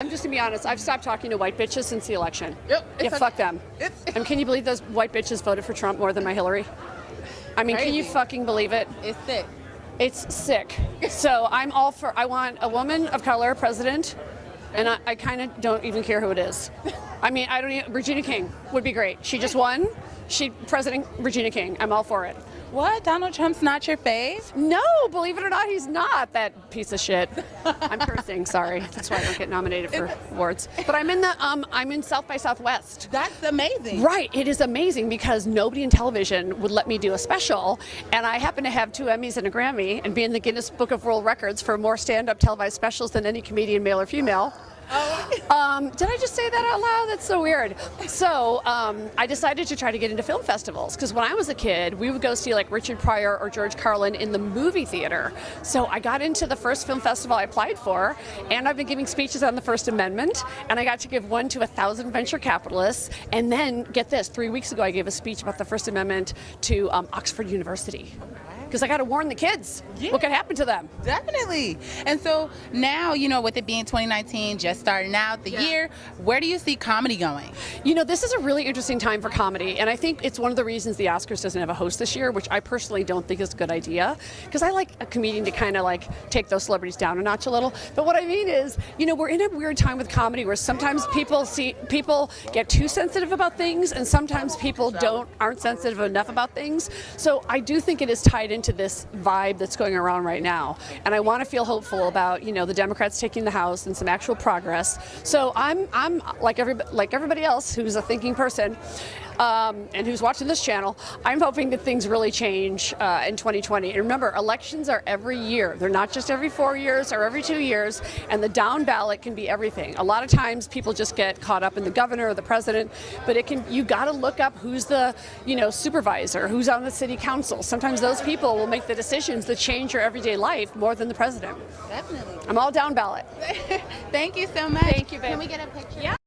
I'm just gonna be honest, I've stopped talking to white bitches since the election. Yep. Yeah, fuck them. It's Can you believe those white bitches voted for Trump more than my Hillary? I mean, can you Crazy. fucking believe it? It's sick. It's sick. So I'm all for, I want a woman of color president, and I kind of don't even care who it is. I mean, I don't even, Regina King would be great. She just won. President Regina King. I'm all for it. What? Donald Trump's not your fave? No, believe it or not, he's not that piece of shit. I'm cursing, sorry. That's why I don't get nominated for awards. But I'm in South by Southwest. That's amazing. Right, it is amazing because nobody in television would let me do a special, and I happen to have 2 Emmys and a Grammy and be in the Guinness Book of World Records for more stand-up televised specials than any comedian, male or female. Did I just say that out loud? That's so weird. So I decided to try to get into film festivals because when I was a kid, we would go see like Richard Pryor or George Carlin in the movie theater. So I got into the first film festival I applied for, and I've been giving speeches on the First Amendment, and I got to give one to 1,000 venture capitalists. And then, get this, 3 weeks ago I gave a speech about the First Amendment to Oxford University. Because I got to warn the kids what could happen to them. Definitely. And so now, you know, with it being 2019, just starting out the year, where do you see comedy going? You know, this is a really interesting time for comedy, and I think it's one of the reasons the Oscars doesn't have a host this year, which I personally don't think is a good idea, because I like a comedian to kind of like take those celebrities down a notch a little. But what I mean is, you know, we're in a weird time with comedy where sometimes people get too sensitive about things, and sometimes people aren't sensitive enough about things. So I do think it is tied into this vibe that's going around right now, and I want to feel hopeful about, you know, the Democrats taking the House and some actual progress. So I'm like everybody else who's a thinking person and who's watching this channel. I'm hoping that things really change in 2020. And remember, elections are every year. They're not just every 4 years or every 2 years, and the down ballot can be everything. A lot of times people just get caught up in the governor or the president, but you got to look up who's the, you know, supervisor, who's on the city council. Sometimes those people will make the decisions that change your everyday life more than the president. Definitely. I'm all down ballot. Thank you so much. Thank you, babe. Can we get a picture? Yeah.